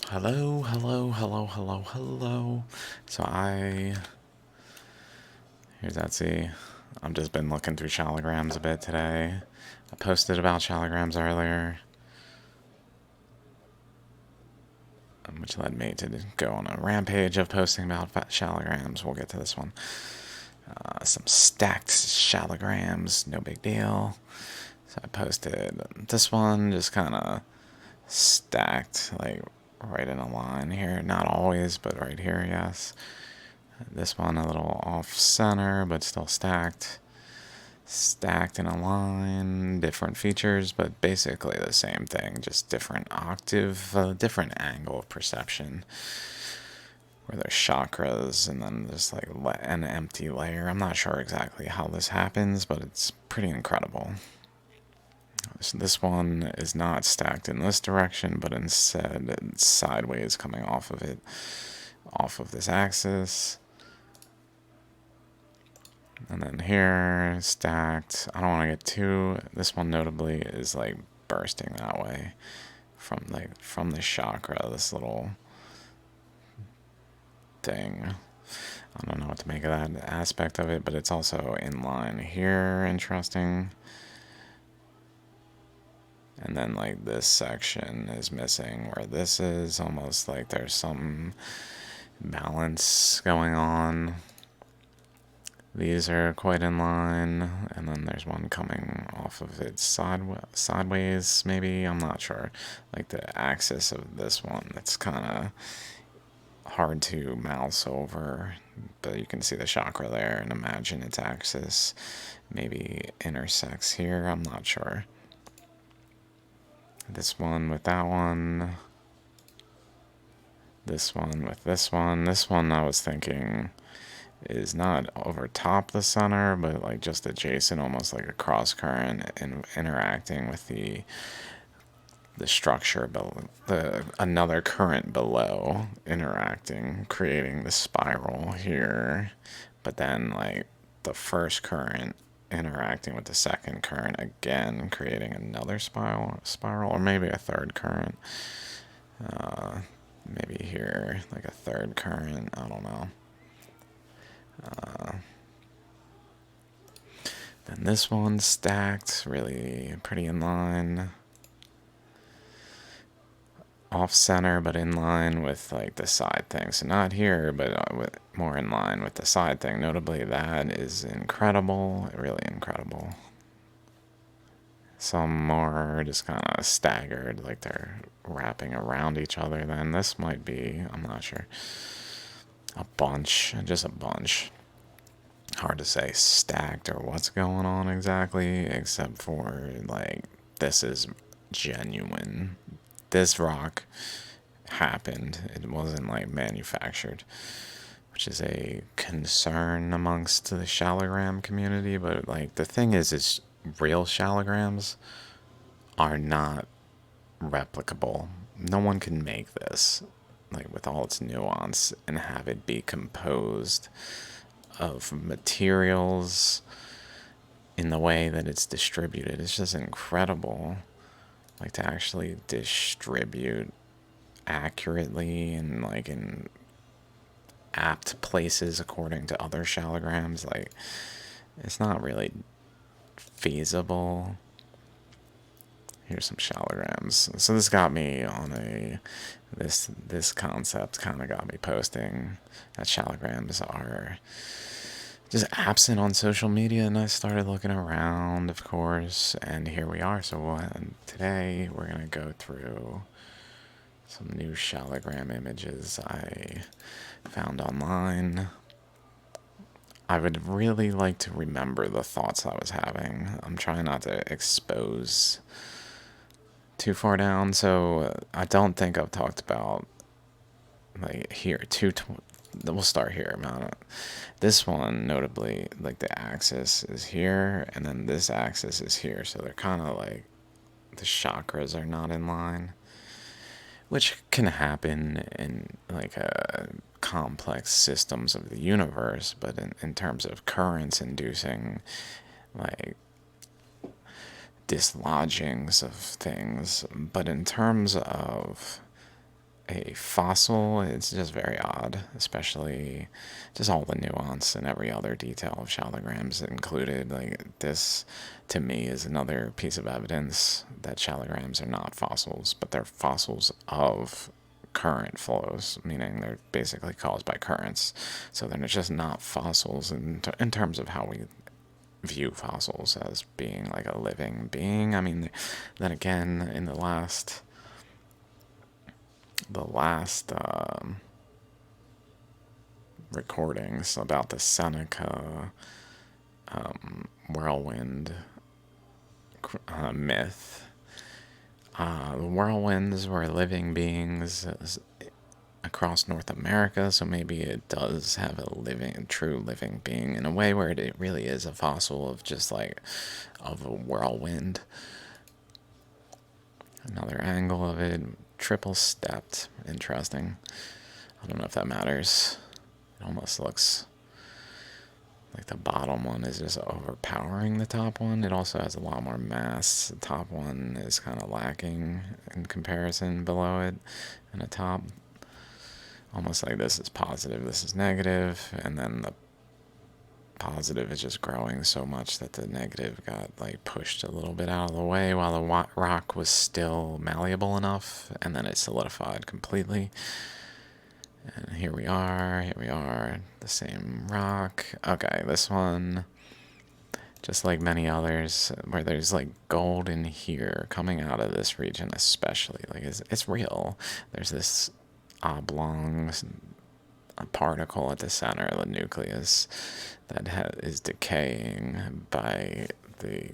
Hello, hello, hello, hello, hello. Here's Etsy. I've just been looking through shallograms a bit today. I posted about shallograms earlier, which led me to go on a rampage of posting about shallograms. We'll get to this one. Some stacked shallograms, no big deal. So I posted this one, just kind of stacked, like right in a line here. Not always, but right here, yes. This one a little off center, but still stacked. Stacked in a line, different features, but basically the same thing, just different octave, different angle of perception. Where there's chakras and then there's like an empty layer. I'm not sure exactly how this happens, but it's pretty incredible. So this one is not stacked in this direction, but instead it's sideways coming off of it, off of this axis. And then here, stacked. I don't want to get too. This one notably is like bursting that way from the chakra. This little thing. I don't know what to make of that aspect of it, but it's also in line here. Interesting. And then like this section is missing where this is almost like there's some balance going on. These are quite in line, and then there's one coming off of it sideways, maybe, I'm not sure. Like the axis of this one, that's kind of hard to mouse over, but you can see the chakra there and imagine its axis maybe intersects here, I'm not sure. This one with that one. This one with this one. This one I was thinking is not over top the center, but like just adjacent, almost like a cross current, and interacting with the structure below, another current below interacting, creating the spiral here. But then like the first current interacting with the second current again, creating another spiral, or maybe a third current. Maybe here, like a third current. I don't know. Then this one stacked, really pretty in line. Off center, but in line with like the side thing. So not here, but more in line with the side thing. Notably, that is incredible, really incredible. Some more just kind of staggered, like they're wrapping around each other. Then this might be, I'm not sure, a bunch, just a bunch. Hard to say stacked or what's going on exactly, except for like this is genuine. This rock happened. It wasn't like manufactured, which is a concern amongst the shallogram community. But like the thing is real shallograms are not replicable. No one can make this like with all its nuance and have it be composed of materials in the way that it's distributed. It's just incredible. Like to actually distribute accurately and like in apt places according to other shallograms, like it's not really feasible. Here's some shallograms. So this got me on this concept kind of got me posting that shallograms are just absent on social media, and I started looking around, of course, and here we are. So today we're gonna go through some new shallogram images I found online. I would really like to remember the thoughts I was having. I'm trying not to expose too far down, so I don't think I've talked about like here we'll start here, man. This one notably, like the axis is here and then this axis is here, so they're kind of like the chakras are not in line, which can happen in like complex systems of the universe, but in terms of currents inducing like dislodgings of things, but in terms of a fossil, it's just very odd, especially just all the nuance and every other detail of shallograms included. Like this, to me, is another piece of evidence that shallograms are not fossils, but they're fossils of current flows, meaning they're basically caused by currents. So they're just not fossils in terms of how we view fossils as being like a living being. I mean, then again, in the last recordings about the Seneca whirlwind myth, the whirlwinds were living beings across North America, so maybe it does have a true living being in a way where it really is a fossil of just like of a whirlwind. Another angle of it, triple stepped, interesting. I don't know if that matters. It almost looks like the bottom one is just overpowering the top one. It also has a lot more mass. The top one is kind of lacking in comparison below it, and the top, almost like this is positive, this is negative, and then the positive is just growing so much that the negative got like pushed a little bit out of the way while the rock was still malleable enough, and then it solidified completely. And here we are, the same rock. Okay, this one, just like many others, where there's like gold in here coming out of this region especially, like it's real. There's this oblong particle at the center of the nucleus that is decaying by the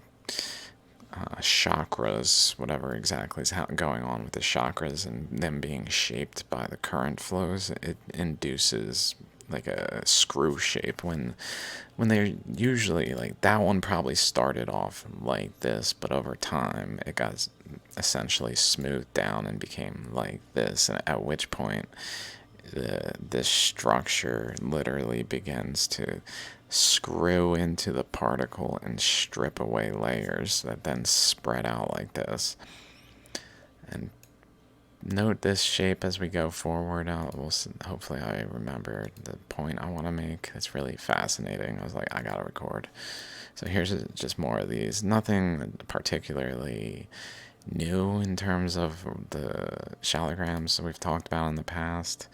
chakras, whatever exactly is going on with the chakras and them being shaped by the current flows. It induces like a screw shape when they're usually like that one probably started off like this, but over time it got essentially smoothed down and became like this, and at which point this structure literally begins to screw into the particle and strip away layers that then spread out like this. And note this shape as we go forward. Hopefully I remember the point I want to make. It's really fascinating. I was like, I gotta record. So here's just more of these. Nothing particularly new in terms of the shallograms that we've talked about in the past.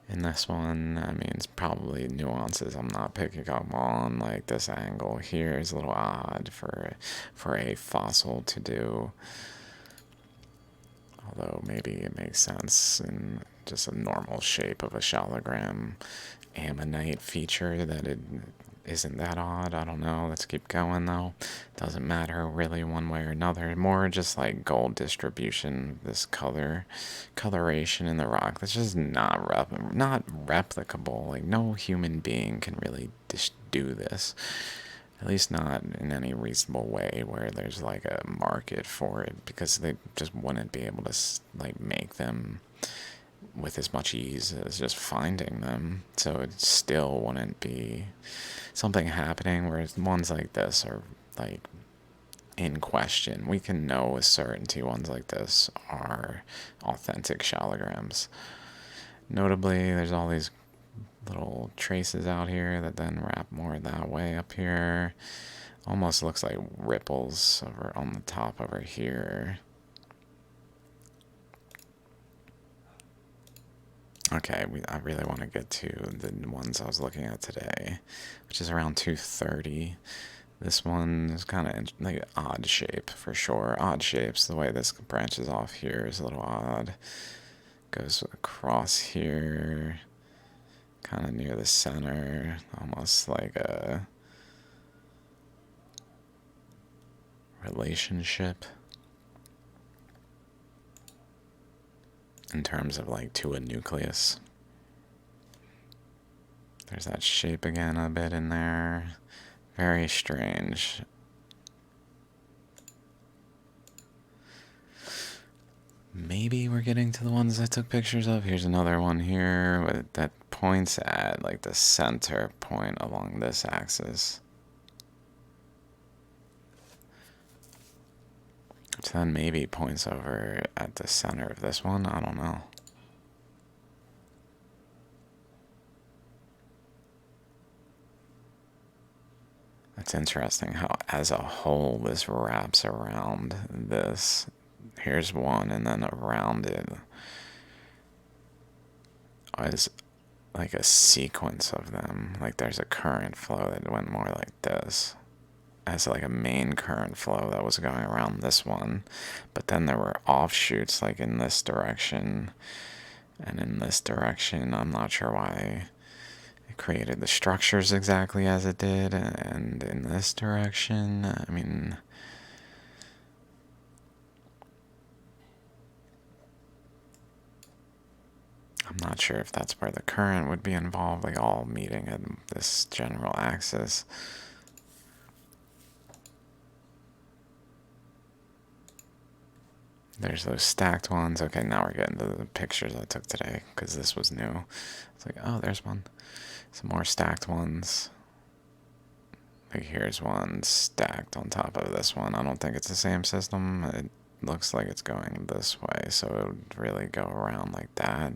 In this one, I mean, it's probably nuances I'm not picking up on, like this angle here is a little odd for a fossil to do. Although maybe it makes sense in just a normal shape of a shallogram ammonite feature that it isn't that odd. I don't know. Let's keep going though. Doesn't matter really one way or another. More just like gold distribution, this coloration in the rock. That's just not replicable. Like no human being can really do this. At least not in any reasonable way where there's like a market for it, because they just wouldn't be able to like make them with as much ease as just finding them. So it still wouldn't be something happening, whereas ones like this are like in question. We can know with certainty ones like this are authentic shallograms. Notably, there's all these little traces out here that then wrap more that way up here. Almost looks like ripples over on the top over here. Okay, I really want to get to the ones I was looking at today, which is around 230. This one is kind of like odd shape for sure. Odd shapes. The way this branches off here is a little odd. Goes across here, kind of near the center, almost like a relationship in terms of like to a nucleus. There's that shape again a bit in there. Very strange. Maybe we're getting to the ones I took pictures of. Here's another one here that points at like the center point along this axis. Which then maybe points over at the center of this one. I don't know. It's interesting how, as a whole, this wraps around this. Here's one, and then around it is like a sequence of them. Like there's a current flow that went more like this, as like a main current flow that was going around this one. But then there were offshoots like in this direction and in this direction. I'm not sure why it created the structures exactly as it did, and in this direction, I mean, I'm not sure if that's where the current would be involved, like all meeting at this general axis. There's those stacked ones. Okay, now we're getting to the pictures I took today, because this was new. It's like, oh, there's one. Some more stacked ones. Like here's one stacked on top of this one. I don't think it's the same system. It looks like it's going this way, so it would really go around like that.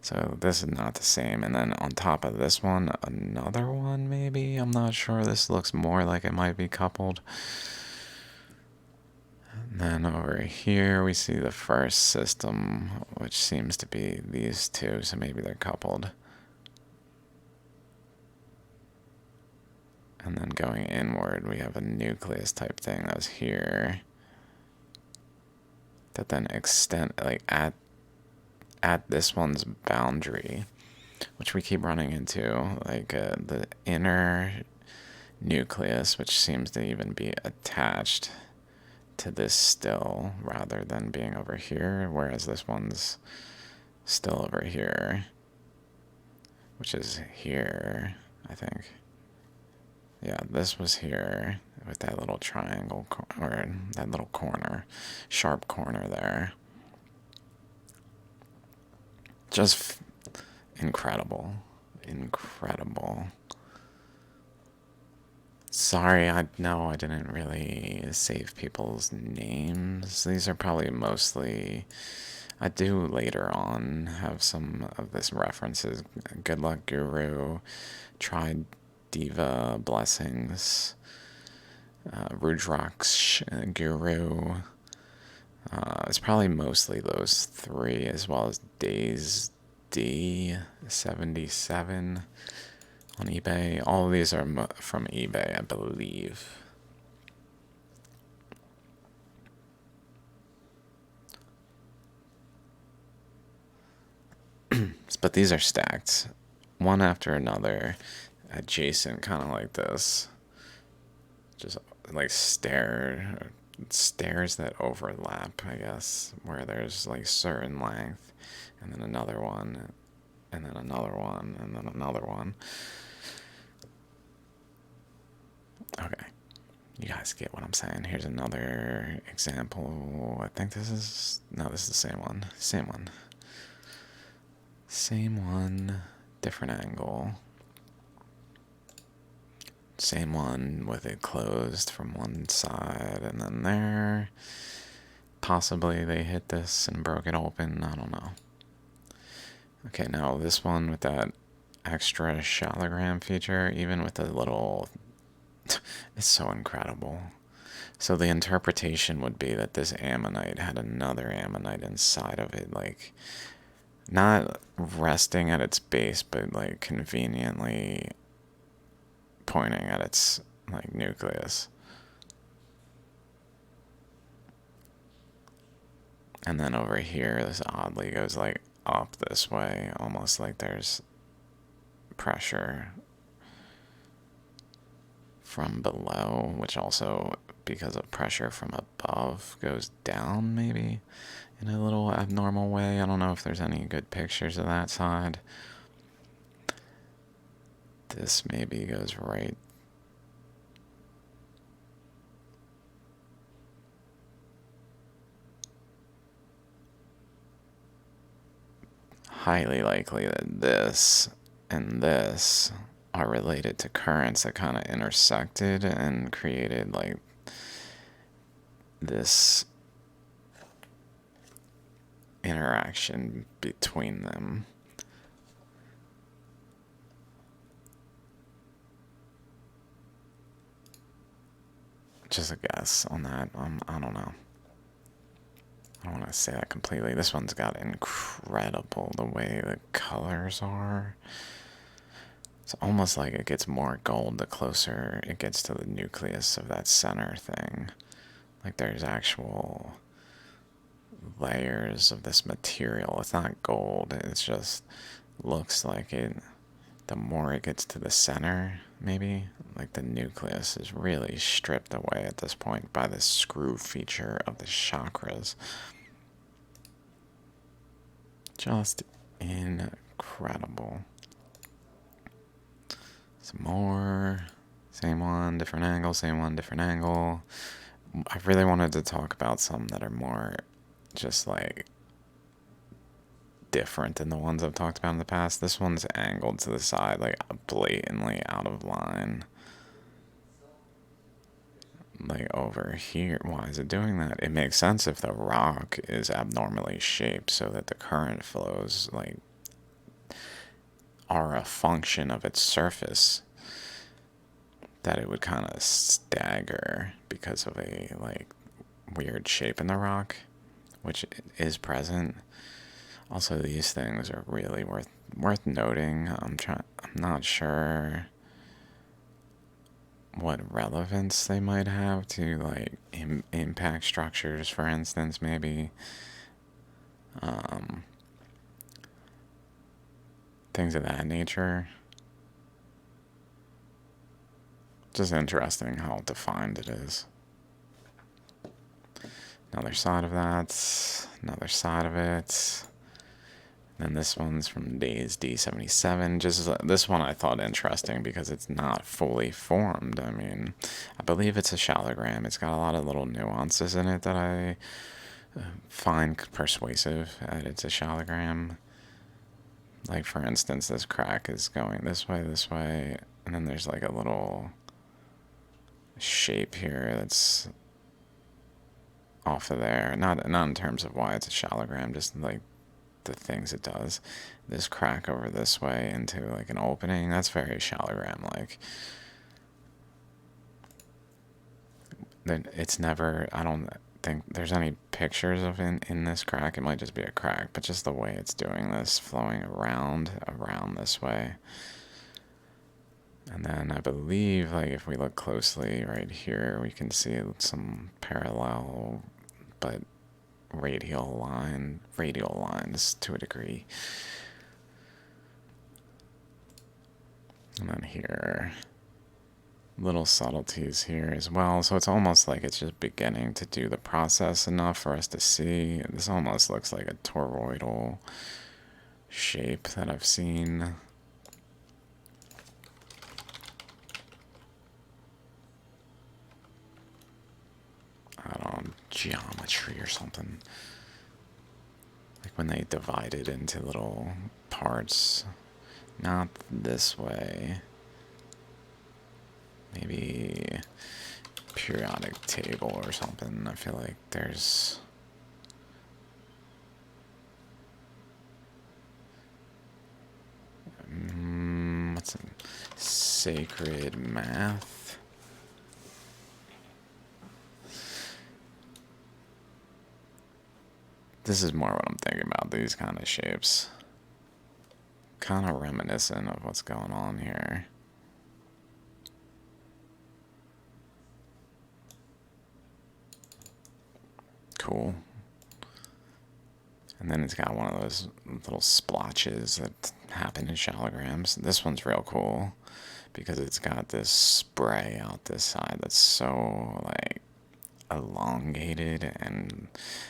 So this is not the same. And then on top of this one, another one maybe? I'm not sure. This looks more like it might be coupled. And then over here we see the first system, which seems to be these two, so maybe they're coupled. And then going inward, we have a nucleus type thing that was here. That then extend, like at this one's boundary, which we keep running into, like the inner nucleus, which seems to even be attached to this still, rather than being over here, whereas this one's still over here, which is here, I think. Yeah, this was here with that little triangle, or that little corner, sharp corner there. Just incredible. Incredible. Sorry, I know I didn't really save people's names. These are probably mostly... I do later on have some of this references. Good Luck Guru, Tried Diva, Blessings, Rudraksh Guru. It's probably mostly those three, as well as Days D77 on eBay. All of these are from eBay, I believe. But these are stacked, one after another, adjacent, kind of like this. Just like stairs that overlap, I guess, where there's like certain length, and then another one, and then another one, and then another one. Okay, you guys get what I'm saying. Here's another example. I think this is... no, this is the same one. Same one. Same one, different angle. Same one with it closed from one side, and then there. Possibly they hit this and broke it open. I don't know. Okay, now this one with that extra shallogram feature, even with the little... it's so incredible. So the interpretation would be that this ammonite had another ammonite inside of it, like, not resting at its base, but like conveniently pointing at its like nucleus. And then over here, this oddly goes like up this way, almost like there's pressure from below, which also, because of pressure from above, goes down maybe in a little abnormal way. I don't know if there's any good pictures of that side. This maybe goes right. Highly likely that this and this are related to currents that kind of intersected and created like this interaction between them. Just a guess on that. I don't know. I don't want to say that completely. This one's got incredible the way the colors are. It's almost like it gets more gold the closer it gets to the nucleus of that center thing. Like there's actual layers of this material. It's not gold, it's just looks like it. The more it gets to the center, maybe, like the nucleus is really stripped away at this point by this screw feature of the chakras. Just incredible. Some more. Same one, different angle, same one, different angle. I really wanted to talk about some that are more just like different than the ones I've talked about in the past. This one's angled to the side, like blatantly out of line. Like over here, why is it doing that? It makes sense if the rock is abnormally shaped so that the current flows like are a function of its surface, that it would kind of stagger because of a like weird shape in the rock, which is present. Also, these things are really worth noting. I'm not sure what relevance they might have to like impact structures, for instance, maybe things of that nature. Just interesting how defined it is. Another side of that, another side of it. Then this one's from Days D77. Just this one I thought interesting because it's not fully formed. I mean, I believe it's a shallogram. It's got a lot of little nuances in it that I find persuasive that it's a shallogram. Like, for instance, this crack is going this way, and then there's like a little shape here that's off of there. Not in terms of why it's a shallogram, just like the things it does. This crack over this way into like an opening, that's very shallogram like. Then it's never, I don't think there's any pictures of in this crack. It might just be a crack, but just the way it's doing this, flowing around this way. And then I believe, like, if we look closely right here, we can see some parallel but radial lines to a degree. And then here, little subtleties here as well. So it's almost like it's just beginning to do the process enough for us to see. This almost looks like a toroidal shape that I've seen. I don't know, geometry or something. Like when they divide it into little parts. Not this way. Maybe periodic table or something. I feel like there's what's it? Sacred math. This is more what I'm thinking about, these kind of shapes. Kind of reminiscent of what's going on here. Cool. And then it's got one of those little splotches that happen in shallograms. This one's real cool because it's got this spray out this side that's so like elongated and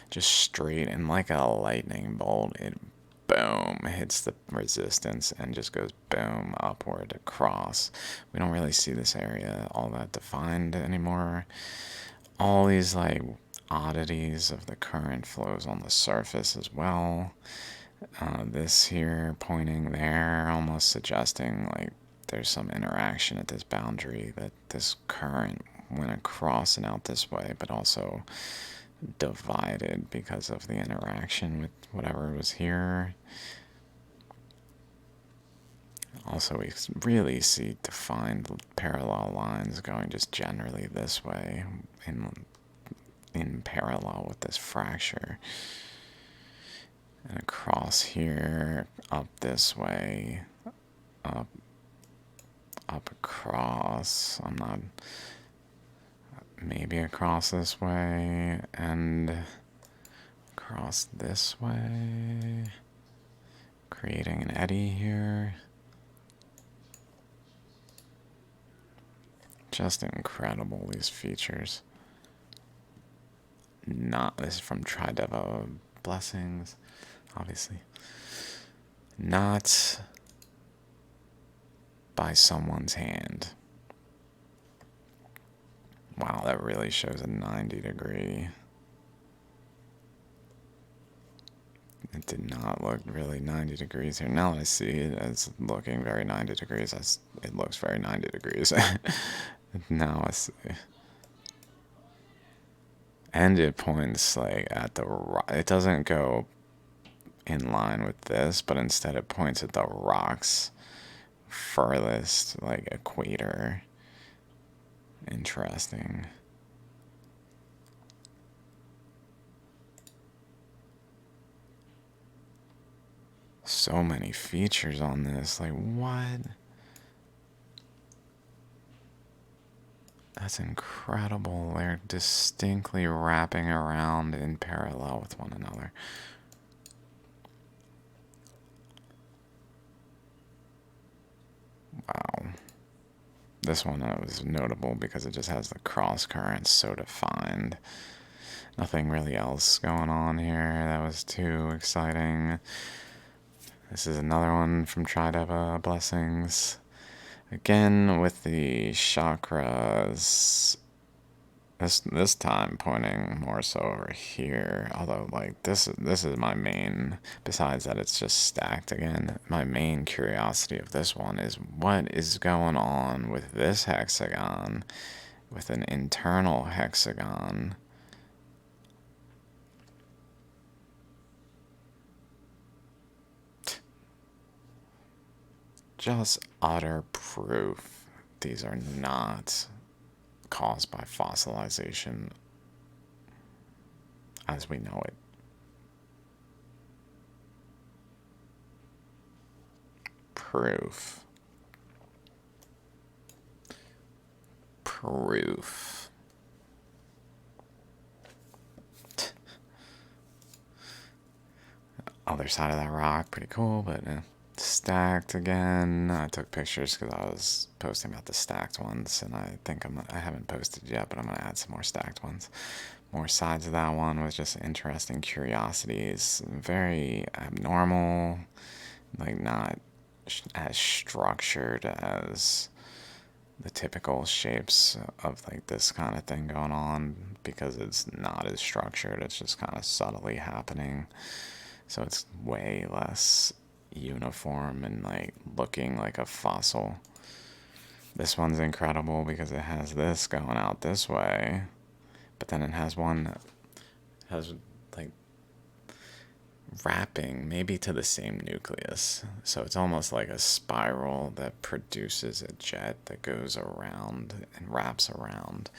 just straight, and like a lightning bolt, it boom hits the resistance and just goes boom upward across. We don't really see this area all that defined anymore. All these like oddities of the current flows on the surface as well. This here pointing there, almost suggesting like there's some interaction at this boundary, that this current went across and out this way, but also divided because of the interaction with whatever was here. Also, we really see defined parallel lines going just generally this way in parallel with this fracture. And across here, up this way, up across. I'm not. Maybe across this way, and across this way. Creating an eddy here. Just incredible, these features. This is from Trideva Blessings, obviously. Not by someone's hand. Wow, that really shows a 90-degree. It did not look really 90 degrees here. Now that I see it as looking very 90 degrees, it looks very 90 degrees. Now I see. And it points like at the it doesn't go in line with this, but instead it points at the rock's furthest like equator. Interesting. So many features on this, like what? That's incredible. They're distinctly wrapping around in parallel with one another. Wow. This one was notable because it just has the cross currents so defined. Nothing really else going on here that was too exciting. This is another one from Trideva Blessings. Again with the chakras. This time pointing more so over here. Although like this is my main, besides that it's just stacked again, my main curiosity of this one is what is going on with this hexagon with an internal hexagon. Just utter proof these are not caused by fossilization as we know it. Proof. Other side of that rock, pretty cool, but stacked again. I took pictures because I was posting about the stacked ones, and I think I haven't posted yet, but I'm gonna add some more stacked ones. More sides of that one with just interesting curiosities. Very abnormal, like not as structured as the typical shapes of like this kind of thing going on, because it's not as structured. It's just kind of subtly happening. So it's way less uniform and like looking like a fossil. This one's incredible because it has this going out this way, but then it has like wrapping maybe to the same nucleus. So it's almost like a spiral that produces a jet that goes around and wraps around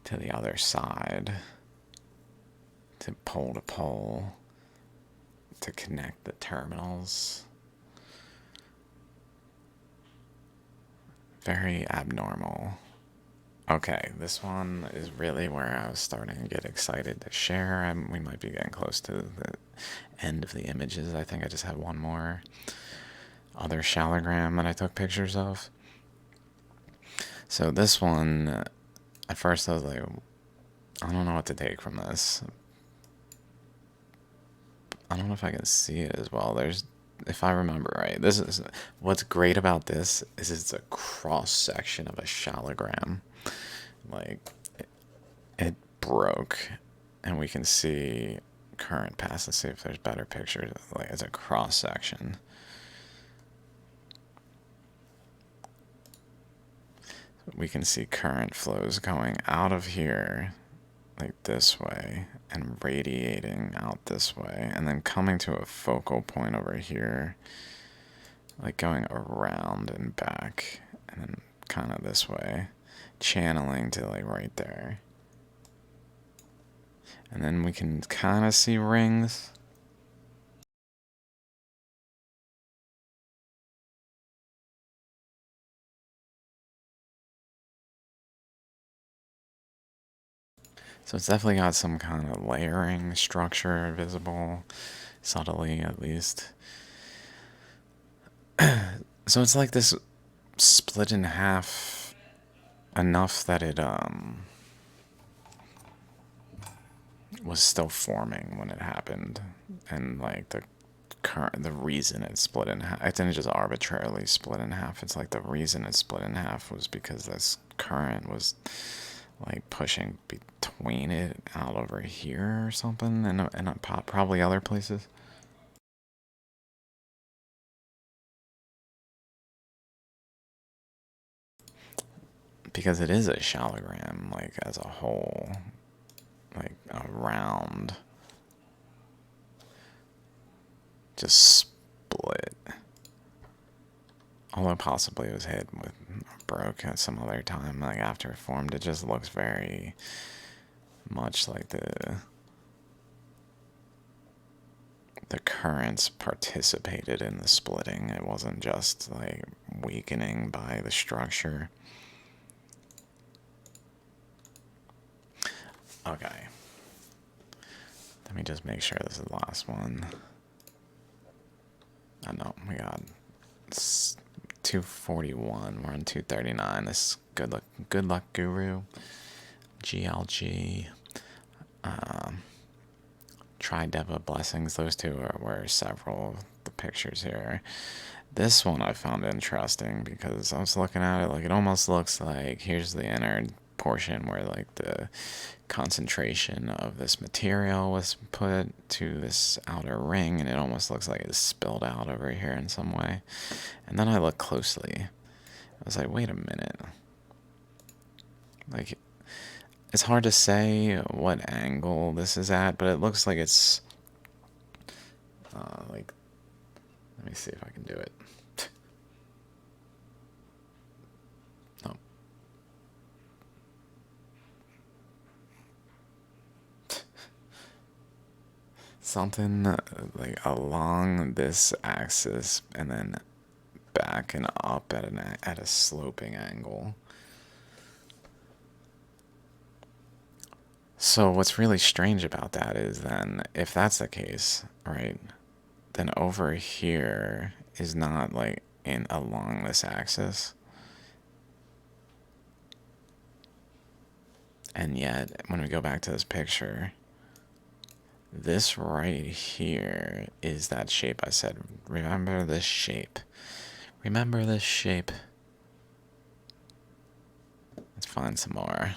to the other side, to pole to connect the terminals. Very abnormal. Okay, this one is really where I was starting to get excited to share. We might be getting close to the end of the images. I think I just have one more other shallogram that I took pictures of. So this one, at first I was like, I don't know what to take from this. I don't know if I can see it as well. If I remember right, this is what's great about this is it's a cross section of a shallogram. Like it broke, and we can see current pass. Let's see if there's better pictures. Like it's a cross section. We can see current flows going out of here like this way and radiating out this way, and then coming to a focal point over here like going around and back, and then kind of this way, channeling to like right there. And then we can kind of see rings. So it's definitely got some kind of layering structure visible, subtly at least. So it's like this split in half enough that it was still forming when it happened, and like the reason it split in half, it didn't just arbitrarily split in half. It's like the reason it split in half was because this current was like pushing between it out over here or something, and probably other places. Because it is a shallogram, like as a whole, like a round, just split. Although possibly it was hit with broke at some other time, like after it formed, it just looks very much like the currents participated in the splitting. It wasn't just like weakening by the structure. Okay. Let me just make sure this is the last one. Oh no, we got 241. We're on 239. This good luck guru. GLG. Trideva blessings. Those two were several of the pictures here. This one I found interesting because I was looking at it, like it almost looks like here's the inner portion where like the concentration of this material was put to this outer ring, and it almost looks like it's spilled out over here in some way. And then I looked closely. I was like, wait a minute. Like, it's hard to say what angle this is at, but it looks like it's like, let me see if I can do it. Oh. Something like along this axis and then back and up at a sloping angle. So what's really strange about that is then if that's the case, right, then over here is not like in along this axis. And yet when we go back to this picture, this right here is that shape I said. Remember this shape. Remember this shape. Let's find some more.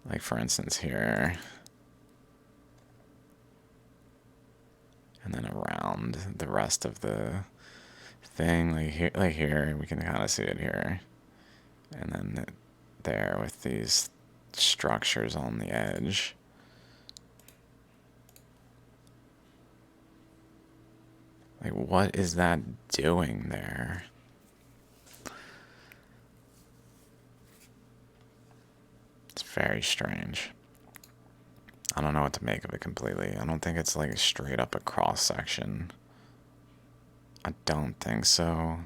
Like for instance here. And then around the rest of the thing, like here, we can kind of see it here. And then there with these structures on the edge. Like, what is that doing there? It's very strange. I don't know what to make of it completely. I don't think it's like straight up a cross section. I don't think so.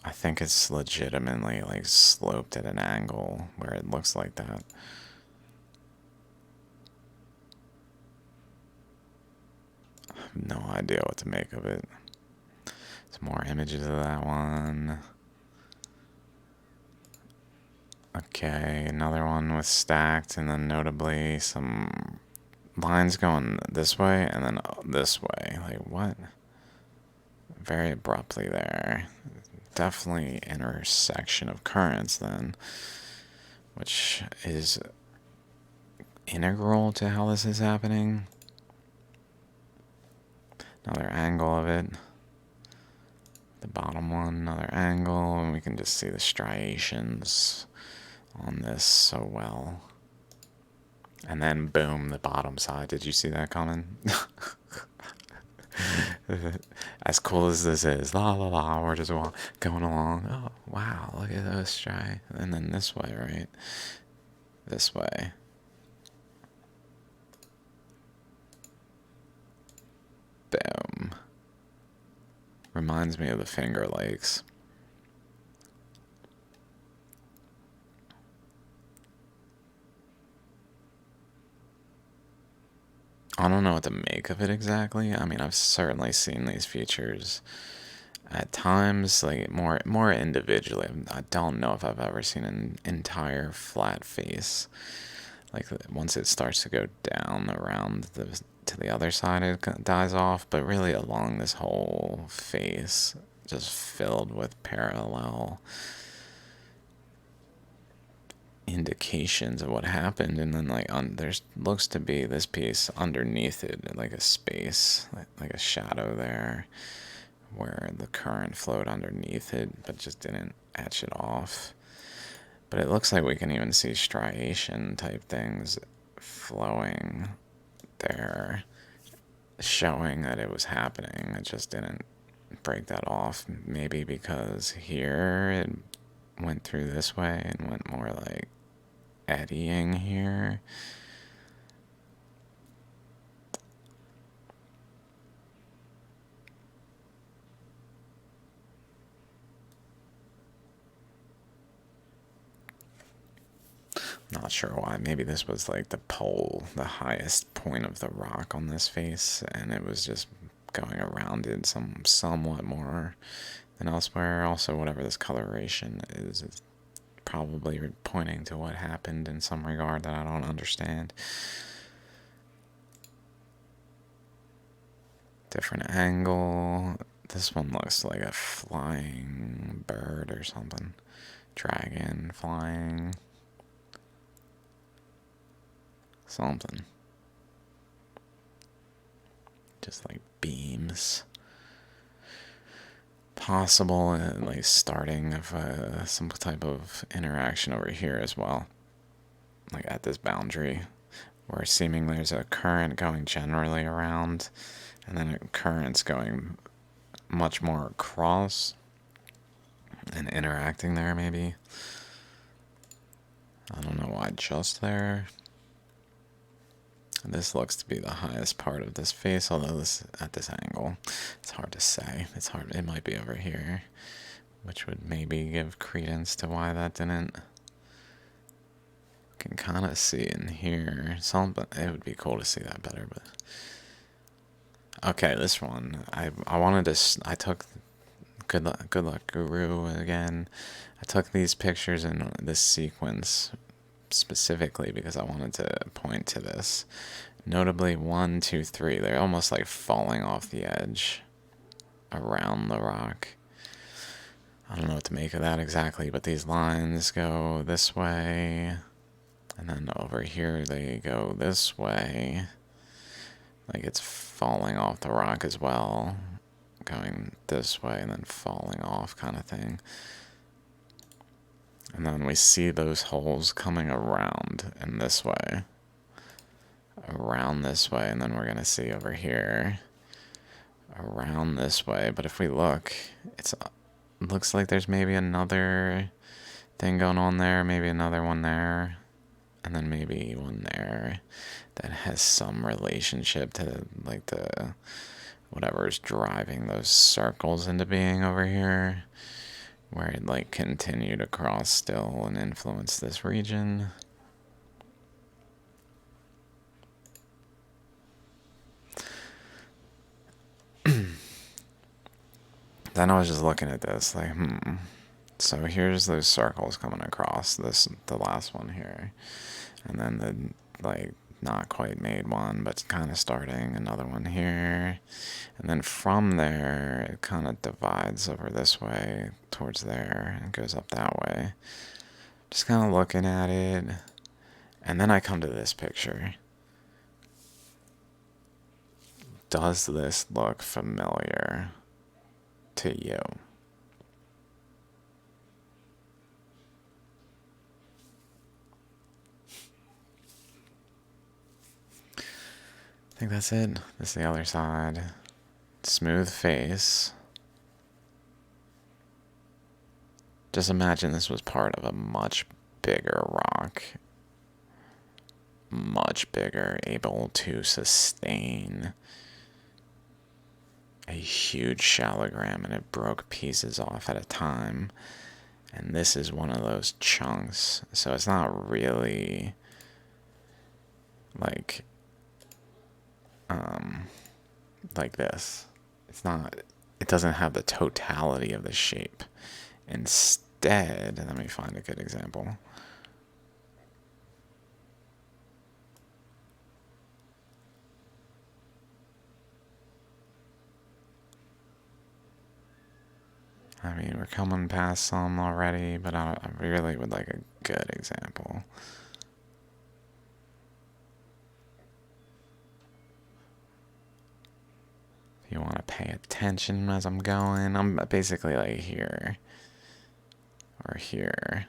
I think it's legitimately like sloped at an angle where it looks like that. I have no idea what to make of it. Some more images of that one. Okay, another one with stacked, and then notably some lines going this way and then this way. Like, what? Very abruptly there. Definitely intersection of currents then, which is integral to how this is happening. Another angle of it. The bottom one, another angle, and we can just see the striations on this so well. And then boom, the bottom side. Did you see that coming? As cool as this is, la la la, we're just going along. Oh wow, look at those try. And then this way, right? This way. Boom. Reminds me of the Finger Lakes. I don't know what to make of it exactly. I mean, I've certainly seen these features at times, like more individually. I don't know if I've ever seen an entire flat face. Like once it starts to go down around to the other side, it dies off. But really, along this whole face, just filled with parallel indications of what happened, and then like there's looks to be this piece underneath it, like a space, like a shadow there, where the current flowed underneath it, but just didn't etch it off. But it looks like we can even see striation type things flowing there, showing that it was happening. It just didn't break that off. Maybe because here it went through this way and went more like eddying here. Not sure why. Maybe this was like the pole, the highest point of the rock on this face, and it was just going around it somewhat more than elsewhere. Also, whatever this coloration is probably pointing to what happened in some regard that I don't understand. Different angle. This one looks like a flying bird or something. Dragon flying. Something. Just like beams. Possible, like starting of some type of interaction over here as well. Like at this boundary, where seemingly there's a current going generally around, and then a current's going much more across and interacting there, maybe. I don't know why just there. This looks to be the highest part of this face, although this at this angle, it's hard to say. It's hard. It might be over here, which would maybe give credence to why that didn't. Can kind of see in here. Something. It would be cool to see that better, but okay, this one. I wanted to. I took good luck Guru again. I took these pictures in this sequence specifically because I wanted to point to this. Notably, 1, 2, 3. They're almost like falling off the edge around the rock. I don't know what to make of that exactly, but these lines go this way, and then over here they go this way. Like it's falling off the rock as well, going this way and then falling off kind of thing. And then we see those holes coming around in this way. Around this way, and then we're going to see over here. Around this way. But if we look, it looks like there's maybe another thing going on there. Maybe another one there. And then maybe one there that has some relationship to like the whatever's driving those circles into being over here, where it like continued across still and influence this region. Then I was just looking at this like, so here's those circles coming across the last one here, and then the like not quite made one, but kind of starting another one here, and then from there it kind of divides over this way towards there and goes up that way. Just kind of looking at it, and then I come to this picture. Does this look familiar to you? think that's it. This is the other side. Smooth face. Just imagine this was part of a much bigger rock. Much bigger, able to sustain a huge shallogram, and it broke pieces off at a time. And this is one of those chunks. So it's not really like this. It's not, it doesn't have the totality of the shape. Instead, let me find a good example. I mean, we're coming past some already, but I really would like a good example. If you want to pay attention as I'm going, I'm basically like here or here.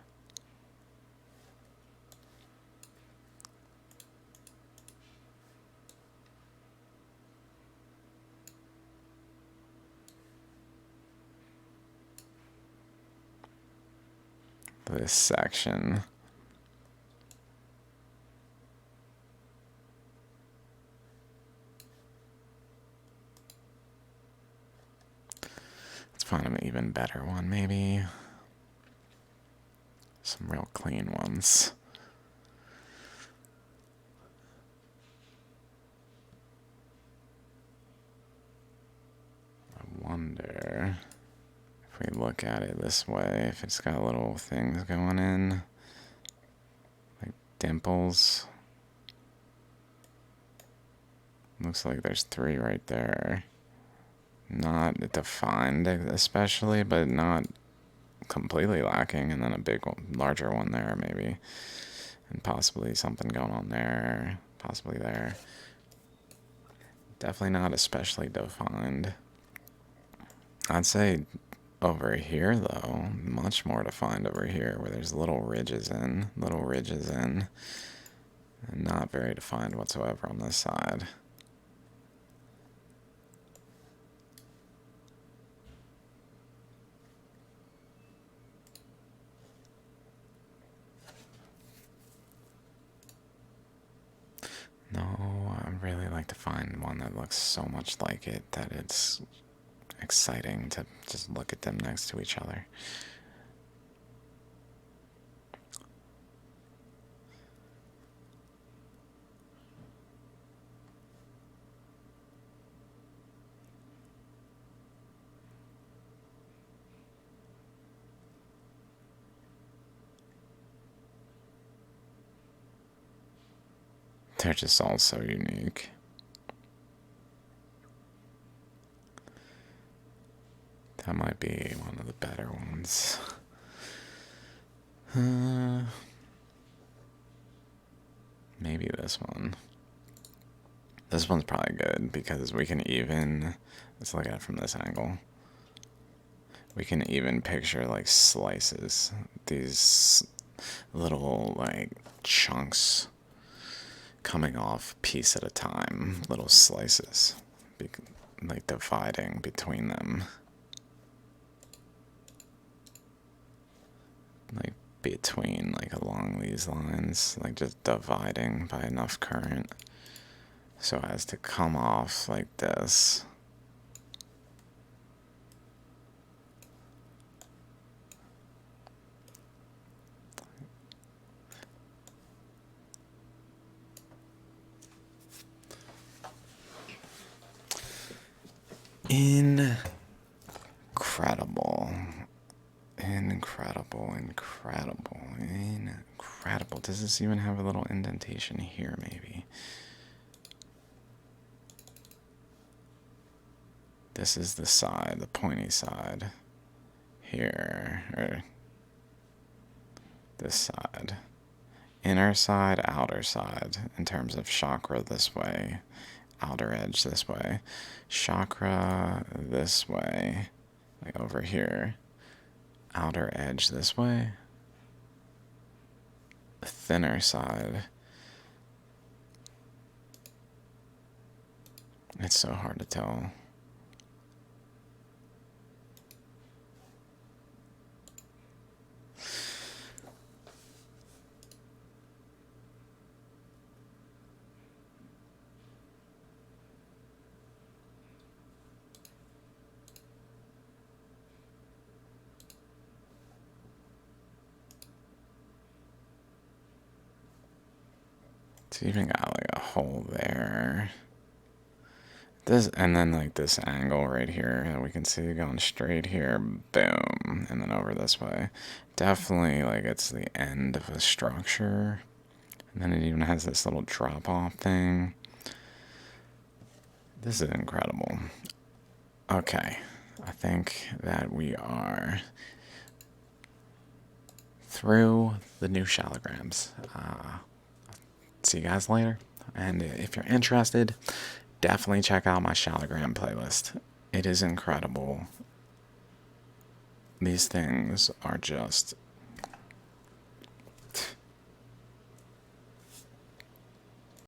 This section. Let's find an even better one, maybe. Some real clean ones. I wonder if we look at it this way, if it's got little things going in, like dimples. Looks like there's 3 right there. Not defined especially, but not completely lacking. And then a big one, larger one there maybe. And possibly something going on there, possibly there. Definitely not especially defined. I'd say over here, though, much more defined over here, where there's little ridges in, and not very defined whatsoever on this side. No, I'd really like to find one that looks so much like it that it's exciting to just look at them next to each other. They're just all so unique. That might be one of the better ones. Maybe this one. This one's probably good because we can even, let's look at it from this angle. We can even picture like slices, these little like chunks coming off piece at a time, little slices, like dividing between them. Like between, like along these lines, like just dividing by enough current so as to come off like this. Incredible. Incredible, incredible, incredible. Does this even have a little indentation here, maybe? This is the side, the pointy side. Here, or this side. Inner side, outer side, in terms of chakra this way, outer edge this way. Chakra this way, like over here. Outer edge this way. The thinner side It's so hard to tell. It's even got like a hole there. This, and then like this angle right here that we can see going straight here, boom, and then over this way. Definitely like it's the end of a structure. And then it even has this little drop off thing. This is incredible. Okay, I think that we are through the new shallograms. See you guys later. And if you're interested, definitely check out my shallogram playlist. It is incredible. These things are just